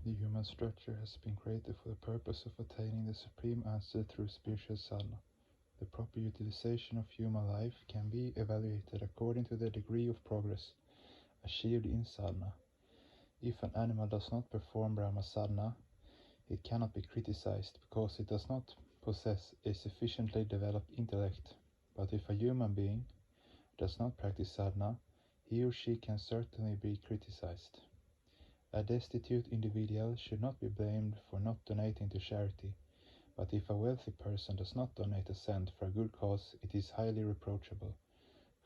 The human structure has been created for the purpose of attaining the supreme answer through spiritual sadhana. The proper utilization of human life can be evaluated according to the degree of progress achieved in sadhana. If an animal does not perform Brahma sadhana, it cannot be criticized because it does not possess a sufficiently developed intellect. But if a human being does not practice sadhana, he or she can certainly be criticized. A destitute individual should not be blamed for not donating to charity, but if a wealthy person does not donate a cent for a good cause, it is highly reproachable,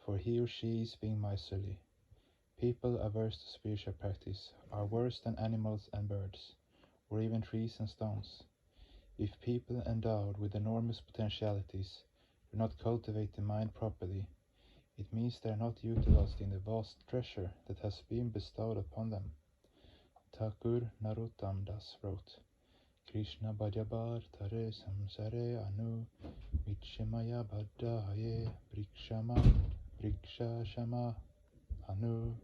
for he or she is being miserly. People averse to spiritual practice are worse than animals and birds, or even trees and stones. If people endowed with enormous potentialities do not cultivate the mind properly, it means they are not utilized in the vast treasure that has been bestowed upon them. Thakur Narottam Das wrote, Krishna Bhajabar Tare Samsare Anu Vichemaya Bhaddhaye Briksha Shama Anu.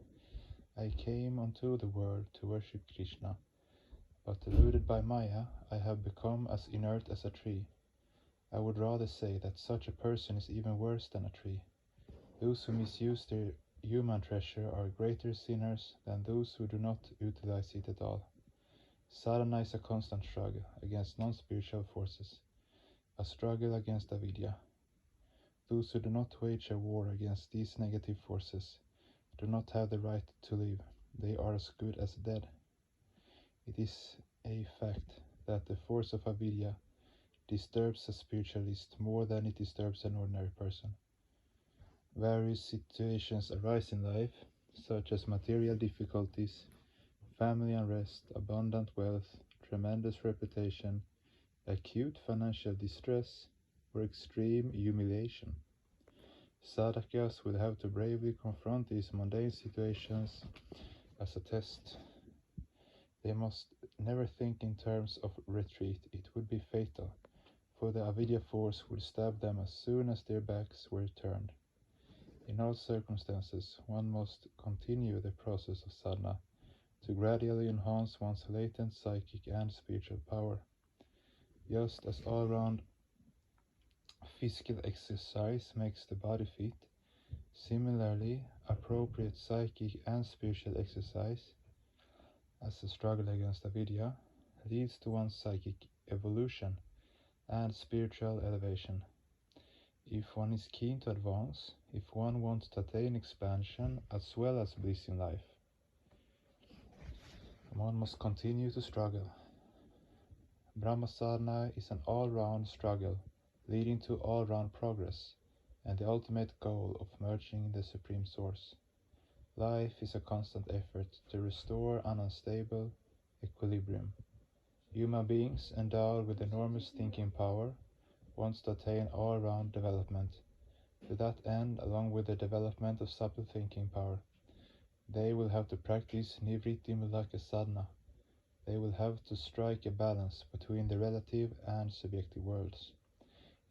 I came unto the world to worship Krishna, but deluded by Maya, I have become as inert as a tree. I would rather say that such a person is even worse than a tree. Those who misuse their human treasure are greater sinners than those who do not utilize it at all. Sadhana is a constant struggle against non-spiritual forces, a struggle against avidya. Those who do not wage a war against these negative forces do not have the right to live. They are as good as dead. It is a fact that the force of avidya disturbs a spiritualist more than it disturbs an ordinary person. Various situations arise in life, such as material difficulties, family unrest, abundant wealth, tremendous reputation, acute financial distress, or extreme humiliation. Sadhakas will have to bravely confront these mundane situations as a test. They must never think in terms of retreat. It would be fatal, for the avidya force would stab them as soon as their backs were turned. In all circumstances, one must continue the process of sadhana to gradually enhance one's latent psychic and spiritual power. Just as all-round physical exercise makes the body fit, similarly, appropriate psychic and spiritual exercise, as a struggle against avidya, leads to one's psychic evolution and spiritual elevation. If one is keen to advance, if one wants to attain expansion as well as bliss in life, one must continue to struggle. Brahma sadhana is an all-round struggle leading to all-round progress and the ultimate goal of merging the Supreme Source. Life is a constant effort to restore an unstable equilibrium. Human beings endowed with enormous thinking power want to attain all-round development. To that end, along with the development of subtle thinking power, they will have to practice nivritti mulaka sadhana. They will have to strike a balance between the relative and subjective worlds.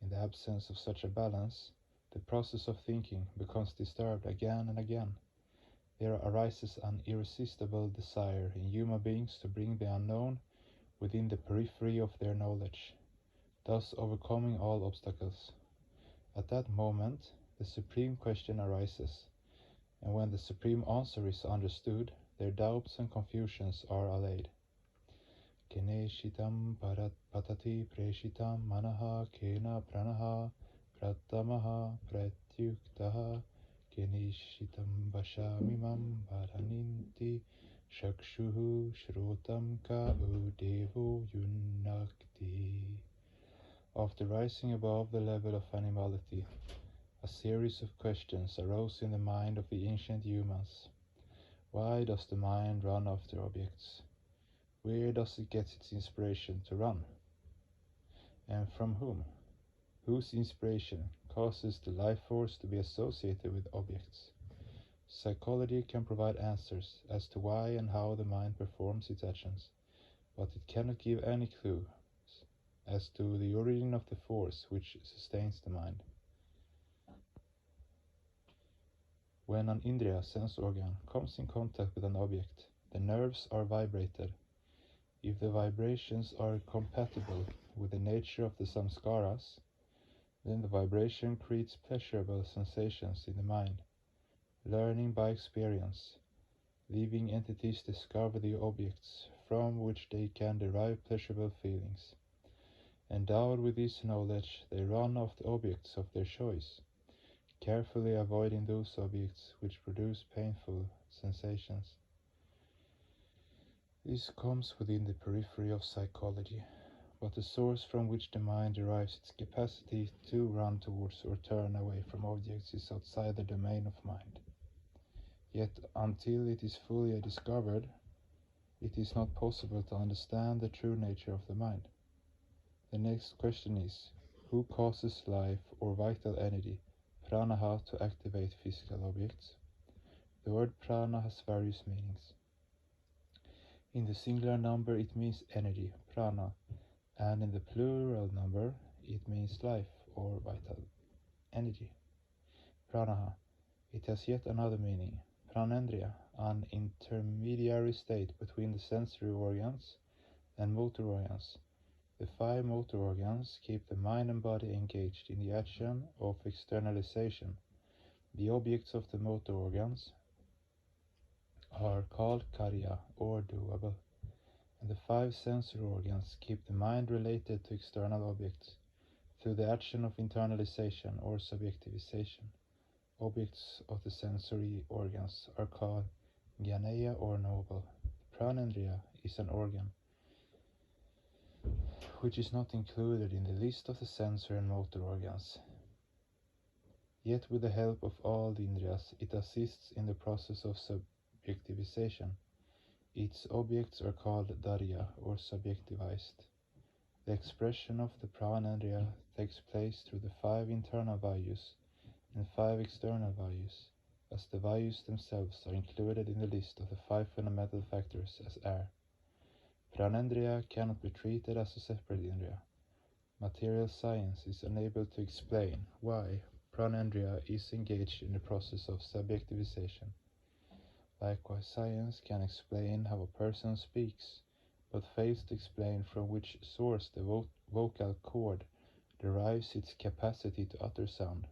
In the absence of such a balance, the process of thinking becomes disturbed again and again. There arises an irresistible desire in human beings to bring the unknown within the periphery of their knowledge, thus overcoming all obstacles. At that moment, the supreme question arises, and when the supreme answer is understood, their doubts and confusions are allayed. Keneshitam patati preshitam manaha kena pranaha pratamaha pratyuktaha kenishitam vashamimam varaninti shakshuhu shrotam ka udevo yunakti. After rising above the level of animality, a series of questions arose in the mind of the ancient humans. Why does the mind run after objects? Where does it get its inspiration to run? And from whom? Whose inspiration causes the life force to be associated with objects? Psychology can provide answers as to why and how the mind performs its actions, but it cannot give any clue as to the origin of the force which sustains the mind. When an indriya sense organ comes in contact with an object, the nerves are vibrated. If the vibrations are compatible with the nature of the samskaras, then the vibration creates pleasurable sensations in the mind. Learning by experience, living entities discover the objects from which they can derive pleasurable feelings. Endowed with this knowledge, they run after objects of their choice, carefully avoiding those objects which produce painful sensations. This comes within the periphery of psychology, but the source from which the mind derives its capacity to run towards or turn away from objects is outside the domain of mind. Yet, until it is fully discovered, it is not possible to understand the true nature of the mind. The next question is, who causes life or vital energy, prana, to activate physical objects? The word prana has various meanings. In the singular number it means energy, prana, and in the plural number it means life or vital energy, prana. It has yet another meaning, pranendriya, an intermediary state between the sensory organs and motor organs. The 5 motor organs keep the mind and body engaged in the action of externalization. The objects of the motor organs are called karya, or doable, and the 5 sensory organs keep the mind related to external objects through the action of internalization or subjectivization. Objects of the sensory organs are called gyaneya, or knowable. Pranendriya is an organ which is not included in the list of the sensory and motor organs. Yet with the help of all the indriyas, it assists in the process of subjectivization. Its objects are called darya, or subjectivized. The expression of the pranendriya takes place through the 5 internal values and 5 external values, as the values themselves are included in the list of the 5 fundamental factors as air. Pranendriya cannot be treated as a separate indriya. Material science is unable to explain why pranendriya is engaged in the process of subjectivization. Likewise, science can explain how a person speaks, but fails to explain from which source the vocal cord derives its capacity to utter sound.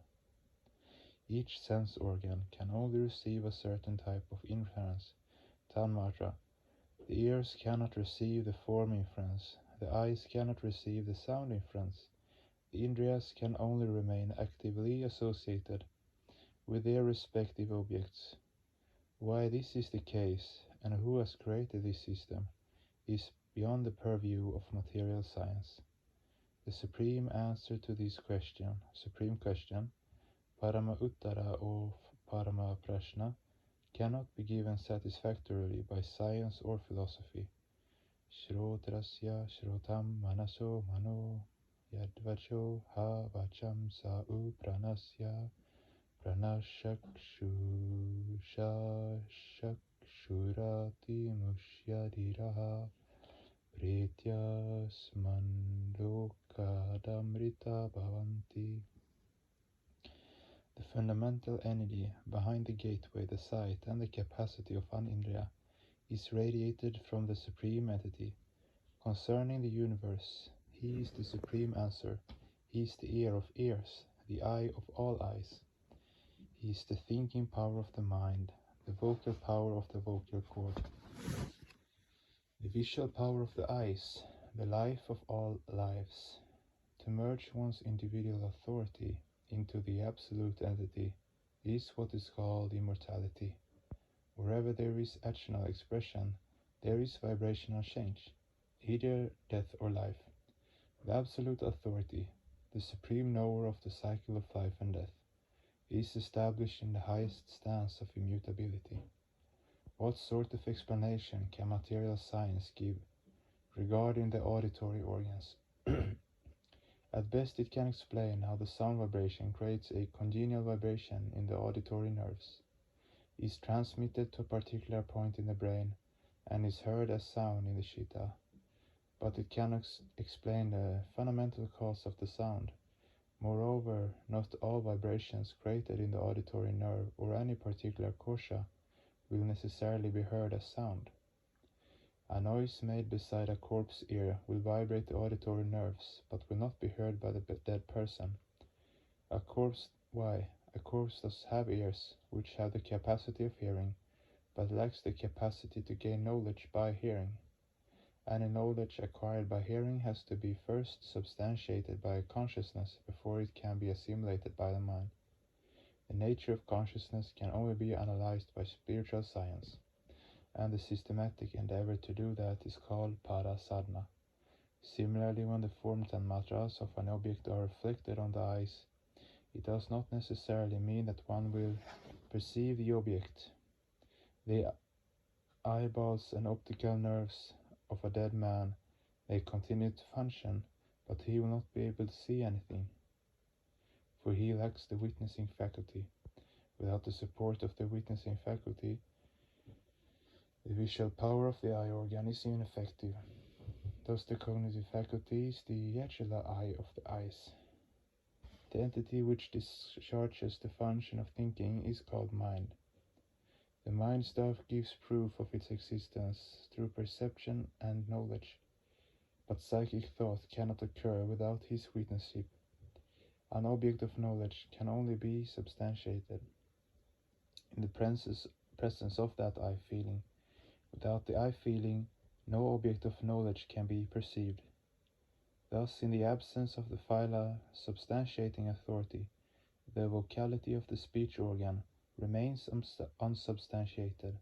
Each sense organ can only receive a certain type of inference, tanmatra. The ears cannot receive the form inference, the eyes cannot receive the sound inference. The indriyas can only remain actively associated with their respective objects. Why this is the case, and who has created this system, is beyond the purview of material science. The supreme answer to this supreme question, Parama Uttara of Parama Prashna, cannot be given satisfactorily by science or philosophy. Shrotrasya shrotam manaso mano yadvacho ha vacham sa u pranasya pranashakshusha shakshurati mushyadiraha pretyasman lokadamrita bhavanti. The fundamental energy behind the gateway, the sight, and the capacity of an indriya is radiated from the Supreme Entity. Concerning the universe, He is the supreme answer. He is the ear of ears, the eye of all eyes. He is the thinking power of the mind, the vocal power of the vocal cord, the visual power of the eyes, the life of all lives. To merge one's individual authority into the absolute entity is what is called immortality. Wherever there is actional expression, there is vibrational change, either death or life. The absolute authority, the supreme knower of the cycle of life and death, is established in the highest stance of immutability. What sort of explanation can material science give regarding the auditory organs? At best, it can explain how the sound vibration creates a congenial vibration in the auditory nerves, is transmitted to a particular point in the brain, and is heard as sound in the chitta. But it cannot explain the fundamental cause of the sound. Moreover, not all vibrations created in the auditory nerve or any particular kosha will necessarily be heard as sound. A noise made beside a corpse's ear will vibrate the auditory nerves, but will not be heard by the dead person. Why? A corpse does have ears, which have the capacity of hearing, but lacks the capacity to gain knowledge by hearing. Any knowledge acquired by hearing has to be first substantiated by consciousness before it can be assimilated by the mind. The nature of consciousness can only be analyzed by spiritual science, and the systematic endeavor to do that is called para-sadhana. Similarly, when the forms and matras of an object are reflected on the eyes, it does not necessarily mean that one will perceive the object. The eyeballs and optical nerves of a dead man may continue to function, but he will not be able to see anything, for he lacks the witnessing faculty. Without the support of the witnessing faculty, the visual power of the eye organ is ineffective. Thus the cognitive faculty is the agila eye of the eyes. The entity which discharges the function of thinking is called mind. The mind stuff gives proof of its existence through perception and knowledge, but psychic thought cannot occur without his witnessship. An object of knowledge can only be substantiated in the presence of that eye feeling. Without the eye feeling, no object of knowledge can be perceived. Thus, in the absence of the phyla substantiating authority, the vocality of the speech organ remains unsubstantiated.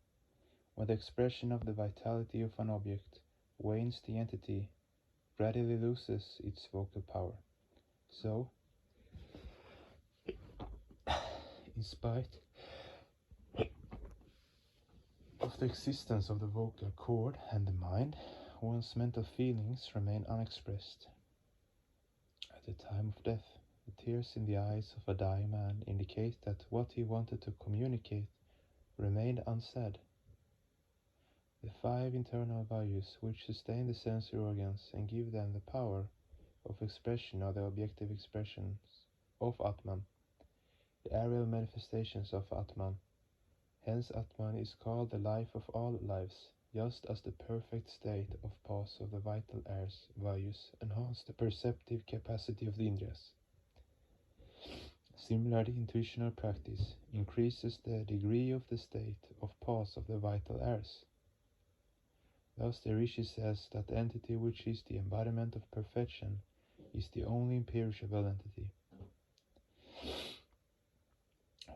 When the expression of the vitality of an object wanes, the entity gradually loses its vocal power. So, in spite of the existence of the vocal cord and the mind, one's mental feelings remain unexpressed. At the time of death, the tears in the eyes of a dying man indicate that what he wanted to communicate remained unsaid. The 5 internal values which sustain the sensory organs and give them the power of expression are the objective expressions of Atman, the aerial manifestations of Atman. Hence Atman is called the life of all lives, just as the perfect state of pause of the vital airs values enhance the perceptive capacity of the Indriyas. Similarly, intuitional practice increases the degree of the state of pause of the vital airs. Thus the Rishi says that the entity which is the embodiment of perfection is the only imperishable entity,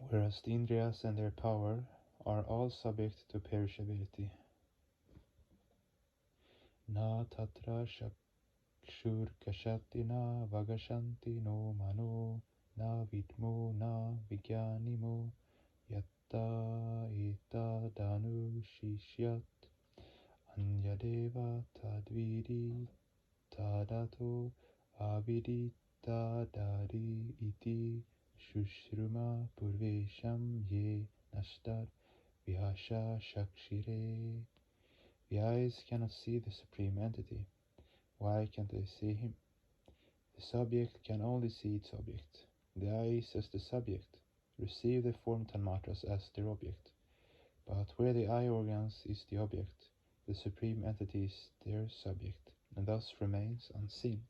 whereas the Indriyas and their power are all subject to perishability. Na tatra shakshur kashati na vagashanti no mano na vidmo na vigyanimo yatta ita danu shishyat anyadeva tadvidi tadato avidi tadari iti Shushruma Purvesham Ye Nashtar Vihasha Shakshire. The eyes cannot see the Supreme Entity. Why can't they see him? The subject can only see its object. The eyes, as the subject, receive the form tanmatras as their object. But where the eye organs is the object, the Supreme Entity is their subject, and thus remains unseen.